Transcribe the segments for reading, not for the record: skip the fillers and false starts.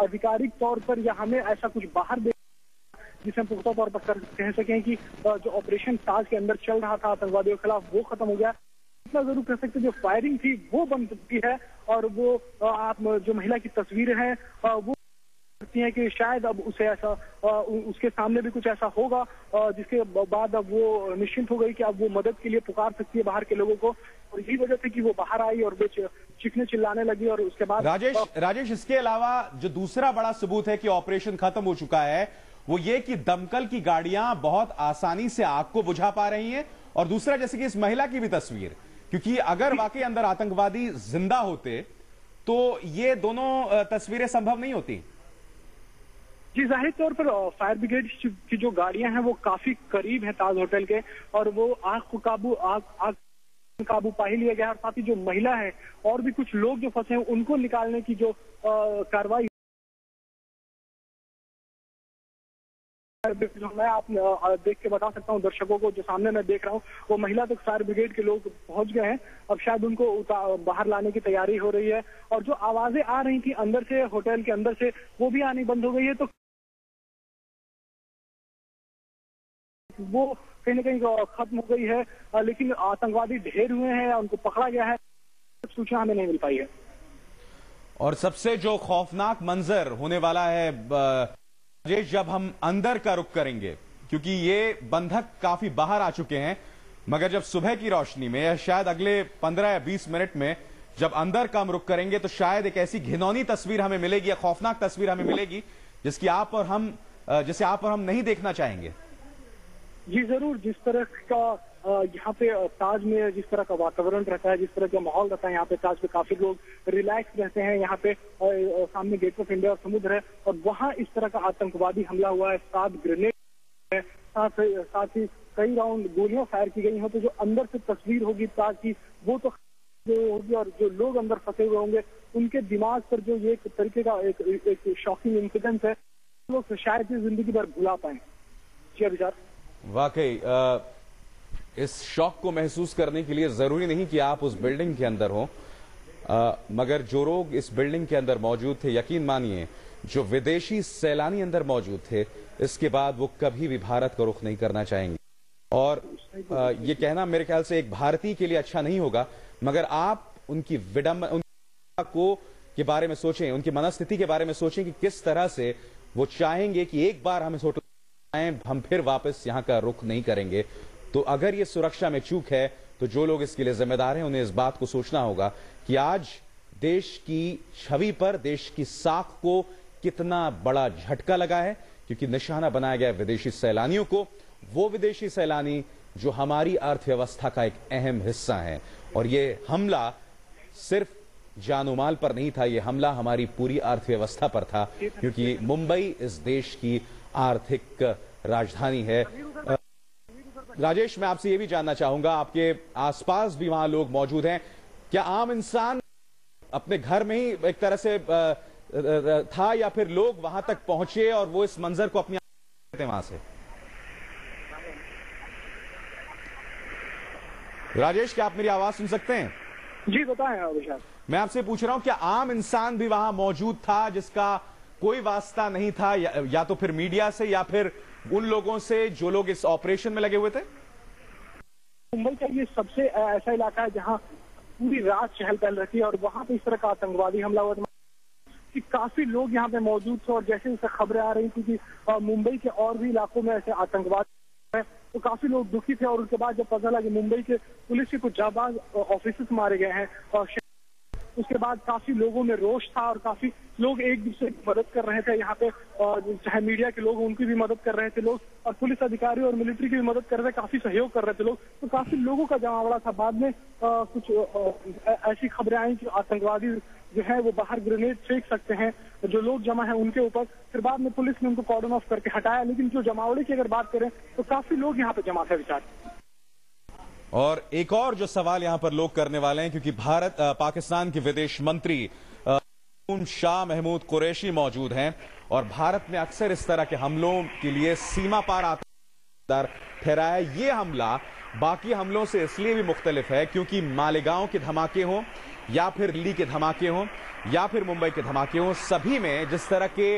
आधिकारिक तौर पर या हमें ऐसा कुछ बाहर जिसे हम पुख्ता तौर पर कह सकें कि जो ऑपरेशन ताज के अंदर चल रहा था आतंकवादियों के खिलाफ वो खत्म हो गया। इतना जरूर कह सकते जो फायरिंग थी वो बंद चुकी है और वो आप जो महिला की तस्वीरें हैं वो सकती हैं कि शायद अब उसे ऐसा उसके सामने भी कुछ ऐसा होगा जिसके बाद अब वो निश्चिंत हो गई कि अब वो मदद के लिए पुकार सकती है बाहर के लोगों को, और यही वजह थी कि वो बाहर आई और वो चीखने चिल्लाने लगी। और उसके बाद राजेश इसके अलावा जो दूसरा बड़ा सबूत है कि ऑपरेशन खत्म हो चुका है वो ये कि दमकल की गाड़ियां बहुत आसानी से आग को बुझा पा रही हैं, और दूसरा जैसे कि इस महिला की भी तस्वीर, क्योंकि अगर वाकई अंदर आतंकवादी जिंदा होते तो ये दोनों तस्वीरें संभव नहीं होती। जी, जाहिर तौर पर फायर ब्रिगेड की जो गाड़ियां हैं वो काफी करीब हैं ताज होटल के, और वो आग को काबू पा ही लिया गया। और साथ ही जो महिला है और भी कुछ लोग जो फंसे हैं उनको निकालने की जो कार्रवाई मैं आप देख के बता सकता हूँ दर्शकों को, जो सामने मैं देख रहा हूँ वो महिला तक फायर ब्रिगेड के लोग पहुंच गए हैं। अब शायद उनको बाहर लाने की तैयारी हो रही है, और जो आवाजें आ रही थी अंदर से, होटल के अंदर से, वो भी आनी बंद हो गई है। तो वो कहीं ना कहीं खत्म हो गई है, लेकिन आतंकवादी ढेर हुए हैं, उनको पकड़ा गया है, सूचना हमें नहीं मिल पाई है। और सबसे जो खौफनाक मंजर होने वाला है जब हम अंदर का रुख करेंगे, क्योंकि ये बंधक काफी बाहर आ चुके हैं, मगर जब सुबह की रोशनी में या शायद अगले 15 या 20 मिनट में जब अंदर का हम रुख करेंगे तो शायद एक ऐसी घिनौनी तस्वीर हमें मिलेगी या खौफनाक तस्वीर हमें मिलेगी जिसे आप और हम नहीं देखना चाहेंगे। जी जरूर, जिस तरह का यहाँ पे ताज में जिस तरह का वातावरण रहता है, जिस तरह का माहौल रहता है, यहाँ पे ताज पे काफी लोग रिलैक्स रहते हैं। यहाँ पे सामने गेट ऑफ इंडिया और समुद्र है, और वहाँ इस तरह का आतंकवादी हमला हुआ है, 7 ग्रेनेड है, साथ ही कई राउंड गोलियां फायर की गई हैं। तो जो अंदर से तस्वीर होगी ताज की वो तो होगी, और जो लोग अंदर फंसे हुए होंगे उनके दिमाग पर जो ये एक तरीके का एक शॉकिंग इंसिडेंट है, लोग शायद जिंदगी भर भुला पाए। जी अभिचार, वाकई इस शौक को महसूस करने के लिए जरूरी नहीं कि आप उस बिल्डिंग के अंदर हो, मगर जो लोग इस बिल्डिंग के अंदर मौजूद थे, यकीन मानिए जो विदेशी सैलानी अंदर मौजूद थे, इसके बाद वो कभी भी भारत का रुख नहीं करना चाहेंगे। और ये कहना मेरे ख्याल से एक भारतीय के लिए अच्छा नहीं होगा, मगर आप उनकी विडंबना के बारे में सोचें, उनकी मनस्थिति के बारे में सोचें कि किस तरह से वो चाहेंगे कि एक बार हम इस होटल आए, हम फिर वापस यहाँ का रुख नहीं करेंगे। तो अगर ये सुरक्षा में चूक है तो जो लोग इसके लिए जिम्मेदार हैं उन्हें इस बात को सोचना होगा कि आज देश की छवि पर, देश की साख को कितना बड़ा झटका लगा है, क्योंकि निशाना बनाया गया विदेशी सैलानियों को, वो विदेशी सैलानी जो हमारी अर्थव्यवस्था का एक अहम हिस्सा है। और ये हमला सिर्फ जानो माल पर नहीं था, ये हमला हमारी पूरी अर्थव्यवस्था पर था, क्योंकि मुंबई इस देश की आर्थिक राजधानी है। राजेश, मैं आपसे ये भी जानना चाहूंगा, आपके आसपास भी वहां लोग मौजूद हैं, क्या आम इंसान अपने घर में ही एक तरह से था, या फिर लोग वहां तक पहुंचे और वो इस मंजर को अपनी वहां से? राजेश, क्या आप मेरी आवाज सुन सकते हैं? जी बताएं विशाल। मैं आपसे पूछ रहा हूं, क्या आम इंसान भी वहां मौजूद था जिसका कोई वास्ता नहीं था, या तो फिर मीडिया से या फिर उन लोगों से जो लोग इस ऑपरेशन में लगे हुए थे? मुंबई का ये सबसे ऐसा इलाका है जहां पूरी रात चहल पहल रहती है, और वहां पे इस तरह का आतंकवादी हमला हुआ कि काफी लोग यहाँ पे मौजूद थे। और जैसे जैसे खबरें आ रही थी कि मुंबई के और भी इलाकों में ऐसे आतंकवाद है, तो काफी लोग दुखी थे। और उसके बाद जब पता लगा कि मुंबई के पुलिस के कुछ जाबाज ऑफिसर्स मारे गए हैं, और उसके बाद काफी लोगों में रोष था, और काफी लोग एक दूसरे की मदद कर रहे थे यहाँ पे, और चाहे मीडिया के लोग उनकी भी मदद कर रहे थे लोग, और पुलिस अधिकारी और मिलिट्री की भी मदद कर रहे थे, काफी सहयोग कर रहे थे लोग। तो काफी लोगों का जमावड़ा था। बाद में कुछ ऐसी खबरें आई कि आतंकवादी जो है वो बाहर ग्रेनेड फेंक सकते हैं जो लोग जमा है उनके ऊपर। फिर बाद में पुलिस ने उनको कॉर्डन ऑफ करके हटाया, लेकिन जो जमावड़े की अगर बात करें तो काफी लोग यहाँ पे जमा थे विचार। और एक और जो सवाल यहां पर लोग करने वाले हैं, क्योंकि पाकिस्तान के विदेश मंत्री शाह महमूद कुरैशी मौजूद हैं, और भारत में अक्सर इस तरह के हमलों के लिए सीमा पार आतंकवाद ठहराया है। ये हमला बाकी हमलों से इसलिए भी मुख्तलिफ है क्योंकि मालेगांव के धमाके हों या फिर दिल्ली के धमाके हों या फिर मुंबई के धमाके हों, सभी में जिस तरह के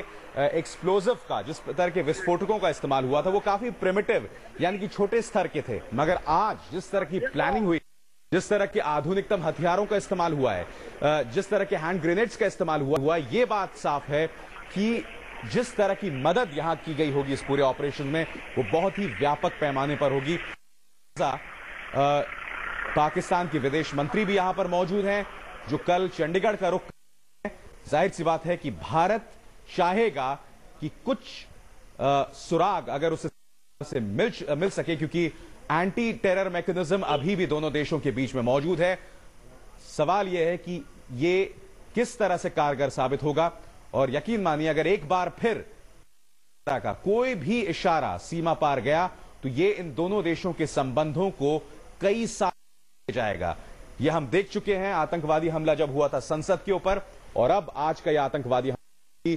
एक्सप्लोजिव का, जिस तरह के विस्फोटकों का इस्तेमाल हुआ था वो काफी प्रिमिटिव यानी कि छोटे स्तर के थे। मगर आज जिस तरह की प्लानिंग हुई, जिस तरह के आधुनिकतम हथियारों का इस्तेमाल हुआ है, जिस तरह के हैंड ग्रेनेड्स का इस्तेमाल हुआ है, ये बात साफ है कि जिस तरह की मदद यहां की गई होगी इस पूरे ऑपरेशन में वो बहुत ही व्यापक पैमाने पर होगी। पाकिस्तान के विदेश मंत्री भी यहां पर मौजूद हैं जो कल चंडीगढ़ का रुख। जाहिर सी बात है कि भारत चाहेगा कि कुछ सुराग अगर उसे मिल सके, क्योंकि एंटी टेरर मैकेनिज्म अभी भी दोनों देशों के बीच में मौजूद है। सवाल यह है कि ये किस तरह से कारगर साबित होगा, और यकीन मानिए अगर एक बार फिर का कोई भी इशारा सीमा पार गया तो ये इन दोनों देशों के संबंधों को कई साल ले जाएगा। यह हम देख चुके हैं, आतंकवादी हमला जब हुआ था संसद के ऊपर, और अब आज का यह आतंकवादी हमला,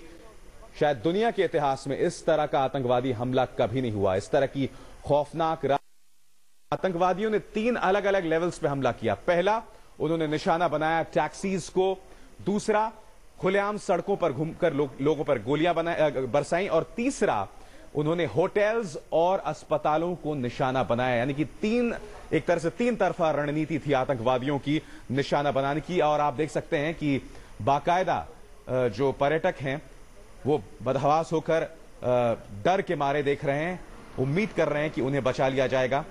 शायद दुनिया के इतिहास में इस तरह का आतंकवादी हमला कभी नहीं हुआ। इस तरह की खौफनाक आतंकवादियों ने 3 अलग अलग लेवल्स पे हमला किया। पहला, उन्होंने निशाना बनाया टैक्सीज को। दूसरा, खुलेआम सड़कों पर घूमकर लोगों पर गोलियां बरसाई। और तीसरा, उन्होंने होटल्स और अस्पतालों को निशाना बनाया। यानी कि एक तरह से 3 तरफा रणनीति थी आतंकवादियों की निशाना बनाने की। और आप देख सकते हैं कि बाकायदा जो पर्यटक हैं वो बदहवास होकर डर के मारे देख रहे हैं, उम्मीद कर रहे हैं कि उन्हें बचा लिया जाएगा।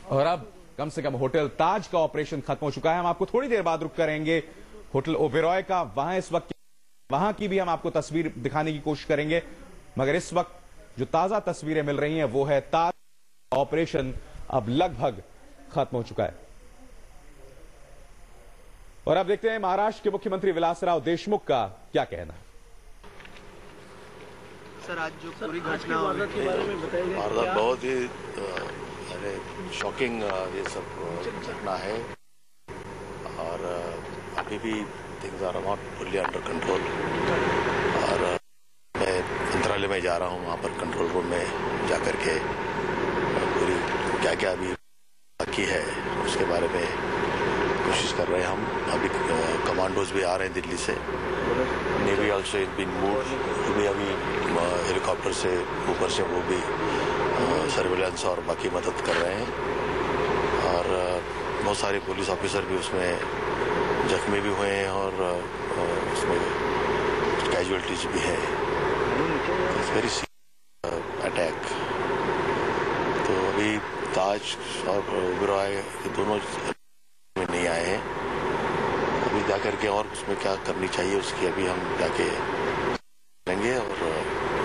और अब कम से कम होटल ताज का ऑपरेशन खत्म हो चुका है। हम आपको थोड़ी देर बाद रुक करेंगे होटल ओबेरॉय का, वहां की भी हम आपको तस्वीर दिखाने की कोशिश करेंगे। मगर इस वक्त जो ताजा तस्वीरें मिल रही हैं वो है ताज ऑपरेशन अब लगभग खत्म हो चुका है। और अब देखते हैं महाराष्ट्र के मुख्यमंत्री विलासराव देशमुख का क्या कहना है। सर, आज जो पूरी घटना के बारे में बताइए। बहुत ही शॉकिंग ये सब घटना है, और अभी भी things are not fully under control. और मैं मंत्रालय में जा रहा हूँ, वहाँ पर कंट्रोल रूम में जाकर के पूरी क्या क्या अभी बाकी है उसके बारे में कोशिश कर रहे हैं हम। अभी कमांडोज भी आ रहे हैं दिल्ली से, navy also is been moved, वो भी अभी हेलीकॉप्टर से ऊपर से वो भी सर्विलेंस और बाकी मदद कर रहे हैं। और बहुत सारे पुलिस ऑफिसर भी उसमें जख्मी भी हुए हैं, और उसमें कैजुअलिटीज भी हैं। It's very attack. तो अभी ताज और ओबेरॉय दोनों में नहीं आए हैं। अभी जाकर के और उसमें क्या करनी चाहिए उसकी अभी हम जाके करेंगे,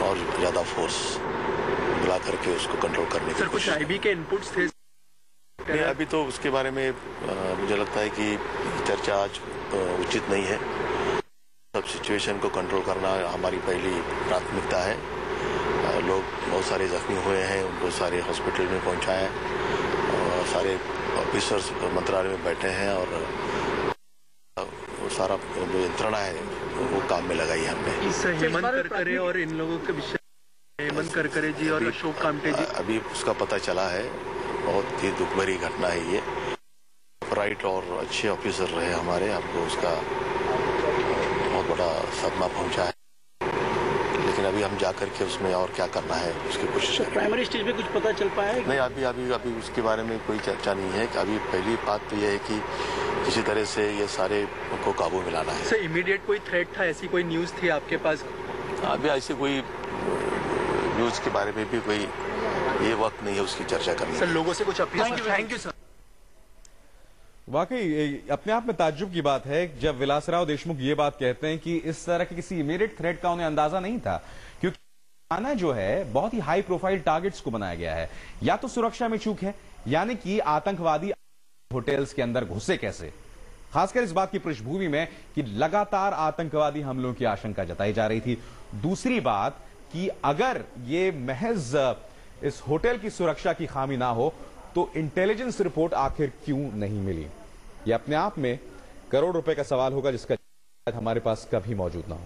और ज्यादा फोर्स बुला करके उसको कंट्रोल करने की। सर, कुछ आईबी के इनपुट्स थे? अभी तो उसके बारे में मुझे लगता है कि चर्चा आज उचित नहीं है। सब सिचुएशन को कंट्रोल करना हमारी पहली प्राथमिकता है। लोग बहुत सारे जख्मी हुए हैं, उनको सारे हॉस्पिटल में पहुंचाया, और सारे ऑफिसर्स मंत्रालय में बैठे हैं, और वो सारा जो यंत्रणा है वो काम में लगाई हमने। हेमंत करकरे और इन लोगों के विषय, हेमंत करकरे जी और अशोक कामटे जी, अभी उसका पता चला है। बहुत ही दुख भरी घटना है ये। राइट और अच्छे ऑफिसर रहे हमारे, हमको उसका बहुत बड़ा सदमा पहुंचा है। लेकिन अभी हम जाकर के उसमें और क्या करना है उसकी कोशिश करेंगे। प्राइमरी स्टेज पे कुछ पता चल पाया है? नहीं, अभी उसके बारे में कोई चर्चा नहीं है। अभी पहली बात तो यह है कि किसी तरह से ये सारे को काबू में लाना है। सर, इमीडिएट कोई थ्रेट था, ऐसी कोई न्यूज थी आपके पास? अभी ऐसी कोई न्यूज के बारे में भी कोई ये वक्त नहीं है उसकी चर्चा करनी। सर, लोगों से कुछ अपील? Thank you sir. वाकई अपने आप में ताज्जुब की बात है जब विलासराव देशमुख ये बात कहते हैं कि इस तरह के किसी इमीडिएट थ्रेट का उन्हें अंदाजा नहीं था, क्योंकि आना जो है बहुत ही हाई प्रोफाइल टारगेट्स को बनाया गया है। या तो सुरक्षा में चूक है, यानी कि आतंकवादी होटल्स के अंदर घुसे कैसे, खासकर इस बात की पृष्ठभूमि में कि लगातार आतंकवादी हमलों की आशंका जताई जा रही थी। दूसरी बात कि अगर ये महज इस होटल की सुरक्षा की खामी ना हो तो इंटेलिजेंस रिपोर्ट आखिर क्यों नहीं मिली। यह अपने आप में करोड़ रुपए का सवाल होगा जिसका हमारे पास कभी मौजूद ना हो।